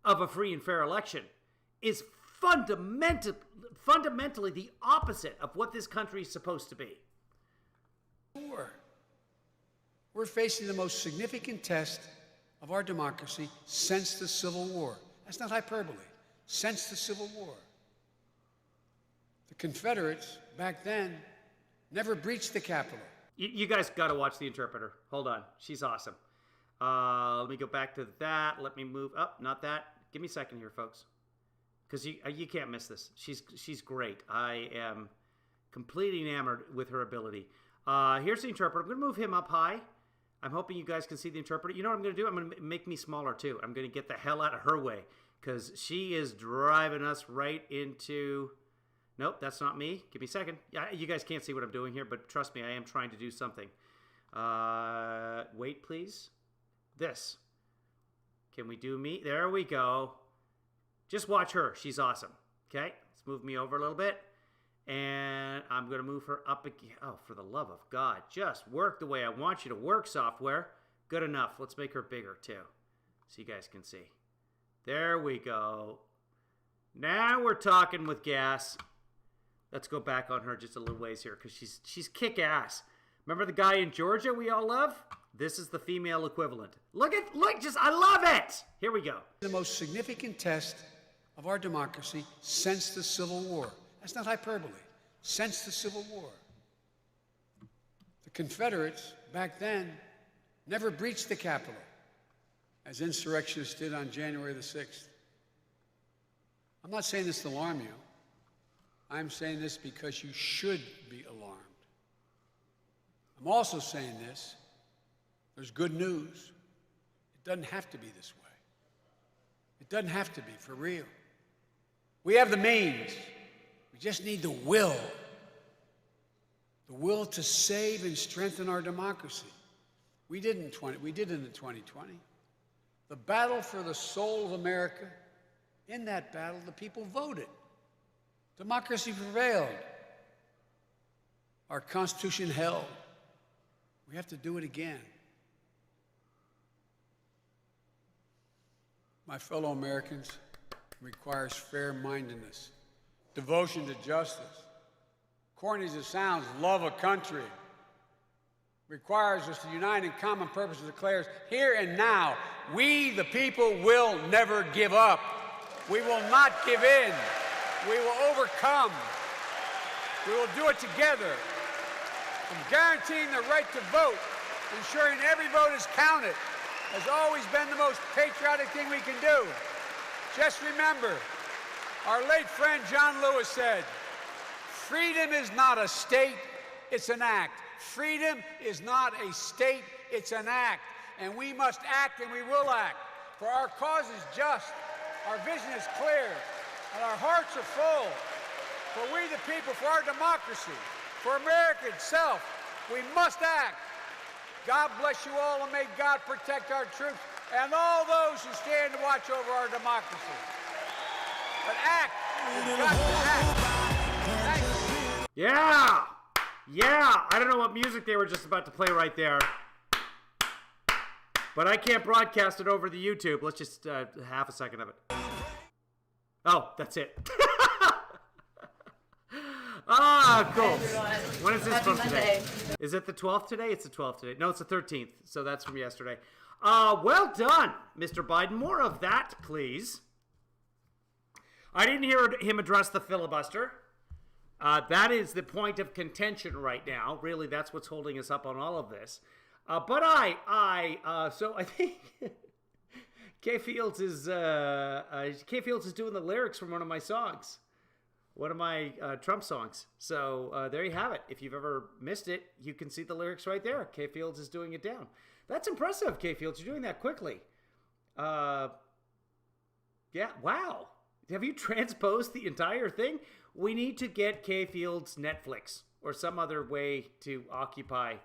of a free and fair election is fundamentally the opposite of what this country is supposed to be. We're facing the most significant test of our democracy since the Civil War. That's not hyperbole. Since the Civil War. The Confederates, back then, never breached the Capitol. You guys got to watch The Interpreter. Hold on. She's awesome. Let me go back to that. Let me move up. Not that. Give me a second here, folks. Because you can't miss this. She's great. I am completely enamored with her ability. Here's The Interpreter. I'm going to move him up high. I'm hoping you guys can see The Interpreter. You know what I'm going to do? I'm going to make me smaller, too. I'm going to get the hell out of her way. Because she is driving us right into... Nope, that's not me. Give me a second. Yeah, you guys can't see what I'm doing here, but trust me, I am trying to do something. Wait, please. This. Can we do me? There we go. Just watch her. She's awesome. Okay, let's move me over a little bit. And I'm going to move her up again. Oh, for the love of God. Just work the way I want you to work, software. Good enough. Let's make her bigger, too. So you guys can see. There we go. Now we're talking with gas. Let's go back on her just a little ways here because she's kick-ass. Remember the guy in Georgia we all love? This is the female equivalent. Look, I love it. Here we go. The most significant test of our democracy since the Civil War. That's not hyperbole. Since the Civil War. The Confederates, back then, never breached the Capitol, as insurrectionists did on January the 6th. I'm not saying this to alarm you. I'm saying this because you should be alarmed. I'm also saying this. There's good news. It doesn't have to be this way. It doesn't have to be, for real. We have the means. We just need the will. The will to save and strengthen our democracy. We did in the 2020. the battle for the soul of America. In that battle, the people voted. Democracy prevailed. Our Constitution held. We have to do it again. My fellow Americans, requires fair-mindedness, devotion to justice. Corny as it sounds, love of country. Requires us to unite in common purpose and declares, here and now, we, the people, will never give up. We will not give in. We will overcome. We will do it together. From guaranteeing the right to vote, ensuring every vote is counted, has always been the most patriotic thing we can do. Just remember, our late friend John Lewis said, freedom is not a state, it's an act. Freedom is not a state, it's an act. And we must act and we will act. For our cause is just, our vision is clear, and our hearts are full. For we the people, for our democracy, for America itself, we must act. God bless you all, and may God protect our troops and all those who stand to watch over our democracy. But act. You've got to act. Thank you. Yeah! Yeah! I don't know what music they were just about to play right there. But I can't broadcast it over the YouTube. Let's just half a second of it. Oh, that's it. Ah, cool. When is this from today? Is it the 12th today? It's the 12th today. No, it's the 13th. So that's from yesterday. Well done, Mr. Biden. More of that, please. I didn't hear him address the filibuster. That is the point of contention right now. Really, that's what's holding us up on all of this. But so I think Kay Fields is doing the lyrics from one of my songs. One of my Trump songs. So there you have it. If you've ever missed it, you can see the lyrics right there. Kay Fields is doing it down. That's impressive, Kay Fields. You're doing that quickly. Yeah, wow. Have you transposed the entire thing? We need to get Kay Fields Netflix or some other way to occupy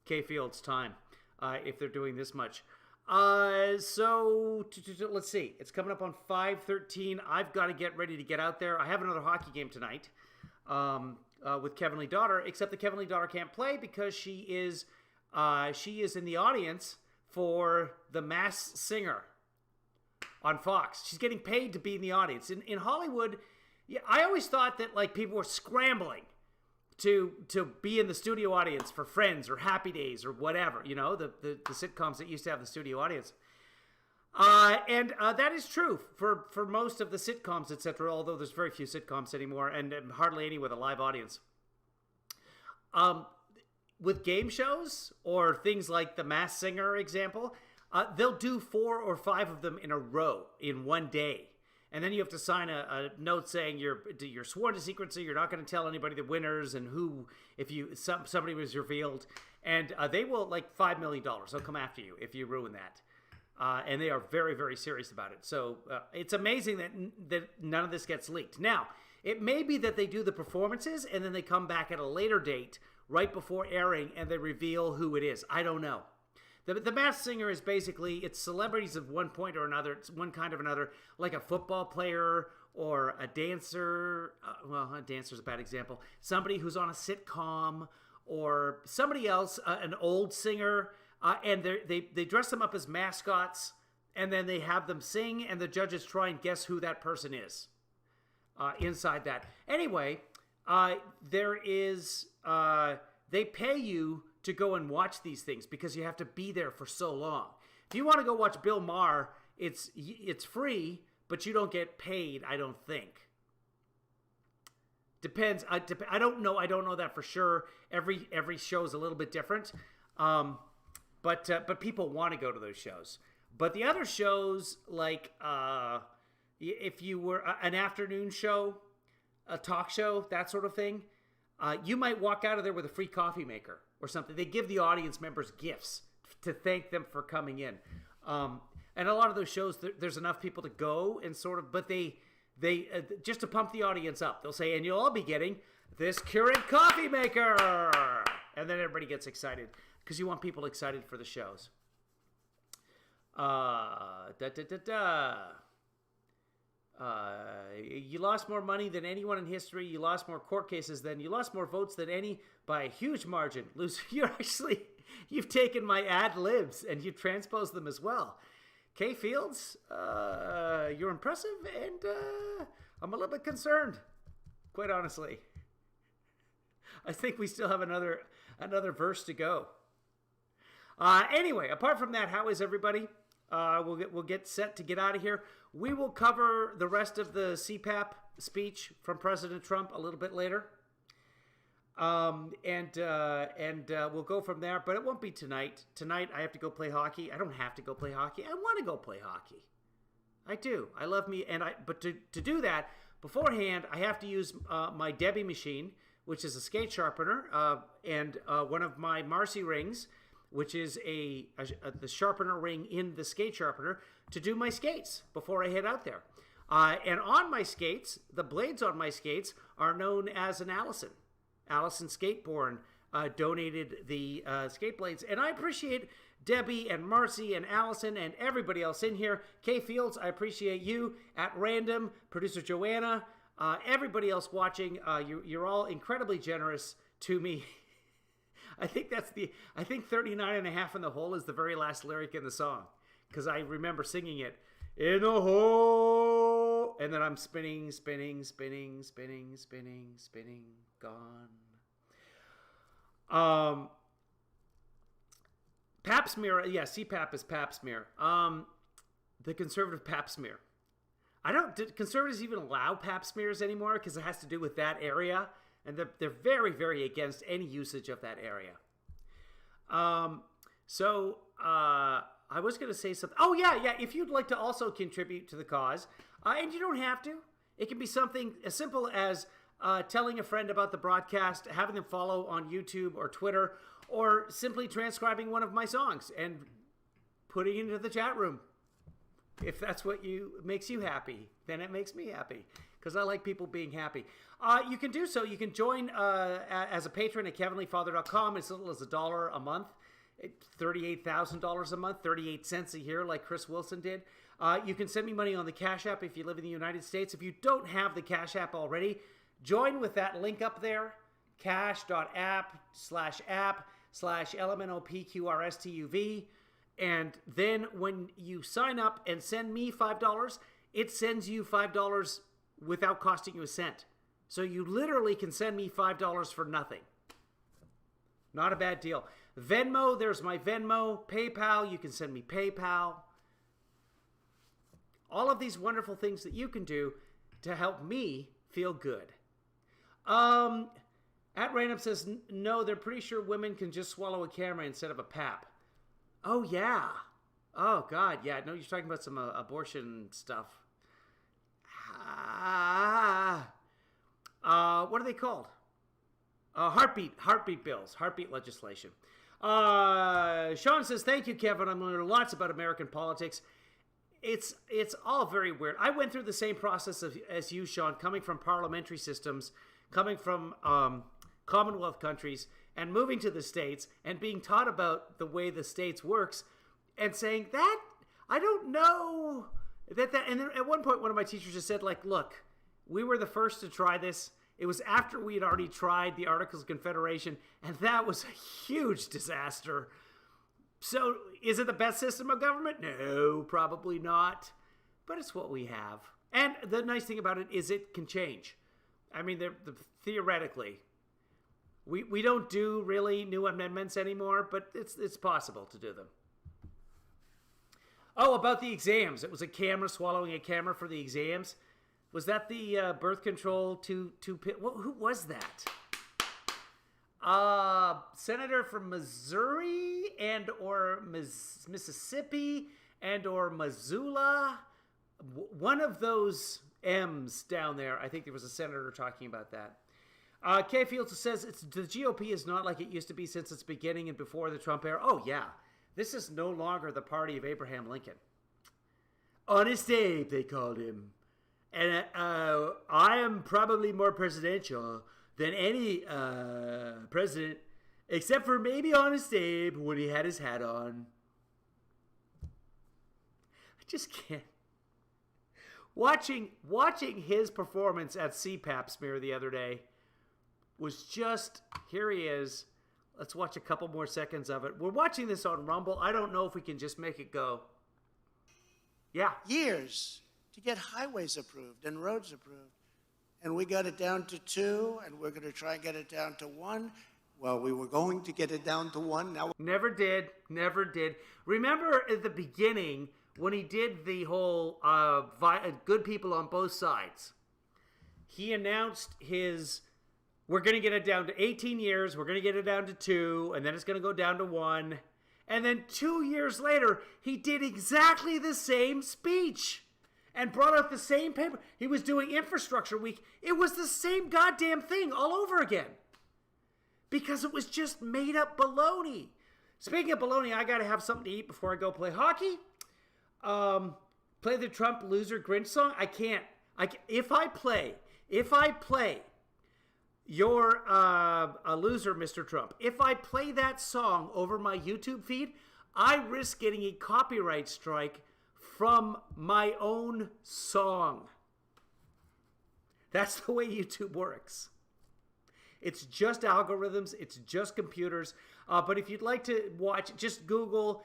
Kay Fields' time if they're doing this much. So let's see. It's coming up on 5:13. I've got to get ready to get out there. I have another hockey game tonight with Kevin Lee Daughter, except that Kevin Lee Daughter can't play because she is in the audience for The Masked Singer on Fox. She's getting paid to be in the audience. In Hollywood, yeah, I always thought that like people were scrambling to be in the studio audience for Friends or Happy Days or whatever, you know, the sitcoms that used to have the studio audience. And that is true for most of the sitcoms, etc., although there's very few sitcoms anymore and hardly any with a live audience. With game shows or things like The Masked Singer example, they'll do 4 or 5 of them in a row in one day. And then you have to sign a note saying you're sworn to secrecy. You're not going to tell anybody the winners and who, if somebody was revealed. And they will, like $5 million. They'll come after you if you ruin that. And they are very, very serious about it. So it's amazing that none of this gets leaked. Now, it may be that they do the performances and then they come back at a later date right before airing and they reveal who it is. I don't know. The Masked Singer is basically, it's celebrities of one point or another. It's one kind of another, like a football player or a dancer. Well, a dancer's a bad example. Somebody who's on a sitcom or somebody else, an old singer. And they dress them up as mascots and then they have them sing and the judges try and guess who that person is inside that. Anyway, there is, they pay you to go and watch these things because you have to be there for so long. If you want to go watch Bill Maher, it's free, but you don't get paid, I don't think. Depends. I don't know. I don't know that for sure. Every show is a little bit different. But people want to go to those shows. But the other shows, like if you were an afternoon show, a talk show, that sort of thing, you might walk out of there with a free coffee maker or something. They give the audience members gifts to thank them for coming in. And a lot of those shows, there's enough people to go and sort of, but they just to pump the audience up, they'll say, and you'll all be getting this Keurig coffee maker. And then everybody gets excited because you want people excited for the shows. Da da da da. You lost more money than anyone in history. You lost more court cases than you lost more votes than any by a huge margin. Loser, you've taken my ad libs and you've transposed them as well. Kay Fields, you're impressive, and I'm a little bit concerned, quite honestly. I think we still have another verse to go. Anyway, apart from that, how is everybody? We'll get set to get out of here. We will cover the rest of the CPAP speech from President Trump a little bit later. And we'll go from there, but it won't be tonight. Tonight, I have to go play hockey. I don't have to go play hockey. I want to go play hockey. I do. I love me, but to do that, beforehand, I have to use my Debbie machine, which is a skate sharpener, and one of my Marcy rings, which is the sharpener ring in the skate sharpener, to do my skates before I head out there. And on my skates, the blades on my skates are known as an Allison. Allison Skateborn donated the skate blades, and I appreciate Debbie and Marcy and Allison and everybody else in here. Kay Fields, I appreciate you. At Random, producer Joanna, everybody else watching, you're all incredibly generous to me. I think 39 and a half in the hole is the very last lyric in the song, because I remember singing it in the hole, and then I'm spinning, gone. Pap smear, yeah, CPAP is Pap smear. The conservative Pap smear. Did conservatives even allow Pap smears anymore? Because it has to do with that area, and they're very, very against any usage of that area. I was going to say something. Oh, yeah. If you'd like to also contribute to the cause, and you don't have to, it can be something as simple as telling a friend about the broadcast, having them follow on YouTube or Twitter, or simply transcribing one of my songs and putting it into the chat room. If that's what makes you happy, then it makes me happy, because I like people being happy. You can do so. You can join as a patron at kevinleefather.com. As little as $1 a month. $38,000 a month, 38 cents a year, like Chris Wilson did. You can send me money on the Cash App if you live in the United States. If you don't have the Cash App already, join with that link up there, cash.app/LMNOPQRSTUV. And then when you sign up and send me $5, it sends you $5 without costing you a cent. So you literally can send me $5 for nothing. Not a bad deal. Venmo, there's my Venmo. PayPal, you can send me PayPal. All of these wonderful things that you can do to help me feel good. At Random says, no, they're pretty sure women can just swallow a camera instead of a pap. Oh, yeah. Oh, God, yeah. No, you're talking about some abortion stuff. What are they called? Heartbeat bills, heartbeat legislation. Sean says, thank you, Kevin. I'm learning lots about American politics. It's all very weird. I went through the same process as you, Sean, coming from parliamentary systems, coming from Commonwealth countries, and moving to the States and being taught about the way the States works and saying that, I don't know. And then at one point, one of my teachers just said, like, look, we were the first to try this. It was after we had already tried the Articles of Confederation, and that was a huge disaster. So, is it the best system of government? No, probably not. But it's what we have. And the nice thing about it is it can change. I mean, theoretically, we don't do really new amendments anymore, but it's possible to do them. Oh, about the exams. It was a camera swallowing a camera for the exams. Was that the birth control who was that? Senator from Missouri and or Mississippi and or Missoula. One of those M's down there. I think there was a senator talking about that. Kay Fields says the GOP is not like it used to be since its beginning and before the Trump era. Oh, yeah. This is no longer the party of Abraham Lincoln. Honest Abe, they called him. And I am probably more presidential than any president, except for maybe Honest Abe when he had his hat on. just can't. Watching his performance at CPAP Smear the other day was just, here he is. Let's watch a couple more seconds of it. We're watching this on Rumble. I don't know if we can just make it go. Yeah. Years to get highways approved and roads approved. And we got it down to 2, and we're going to try and get it down to 1. Well, we were going to get it down to 1. Now, Never did. Remember at the beginning when he did the whole good people on both sides? He announced we're going to get it down to 18 years, we're going to get it down to 2, and then it's going to go down to 1. And then 2 years later, he did exactly the same speech and brought out the same paper. He was doing Infrastructure Week. It was the same goddamn thing all over again. Because it was just made up baloney. Speaking of baloney, I got to have something to eat before I go play hockey. Play the Trump loser Grinch song. I can't. If I play, you're a loser, Mr. Trump. If I play that song over my YouTube feed, I risk getting a copyright strike from my own song. That's the way YouTube works. It's just algorithms. It's just computers. But if you'd like to watch, just Google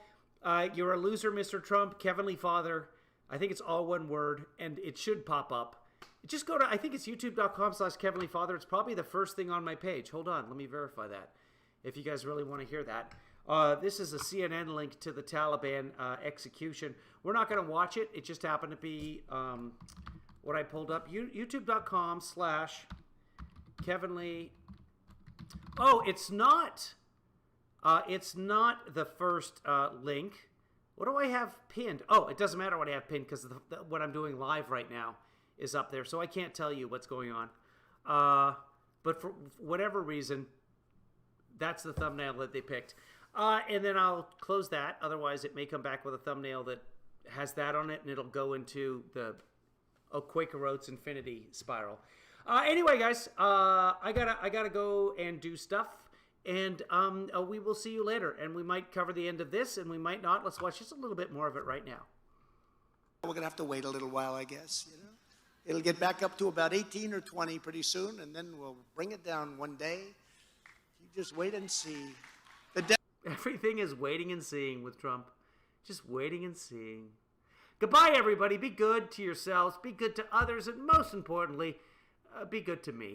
You're a Loser, Mr. Trump, Kevin Lee Father. I think it's all one word, and it should pop up. Just go to, I think it's youtube.com/Kevin Lee Father. It's probably the first thing on my page. Hold on, let me verify that, if you guys really want to hear that. This is a CNN link to the Taliban execution. We're not going to watch it. It just happened to be what I pulled up. youtube.com/Kevin Lee. Oh, it's not the first link. What do I have pinned? Oh, it doesn't matter what I have pinned because what I'm doing live right now is up there, so I can't tell you what's going on. But for whatever reason, that's the thumbnail that they picked. And then I'll close that. Otherwise, it may come back with a thumbnail that has that on it, and it'll go into the Quaker Oats Infinity Spiral. Anyway, guys, I gotta go and do stuff, and we will see you later. And we might cover the end of this, and we might not. Let's watch just a little bit more of it right now. we're going to have to wait a little while, I guess. You know, it'll get back up to about 18 or 20 pretty soon, and then we'll bring it down one day. You just wait and see. Everything is waiting and seeing with Trump. Just waiting and seeing. Goodbye, everybody. Be good to yourselves. Be good to others. And most importantly, be good to me.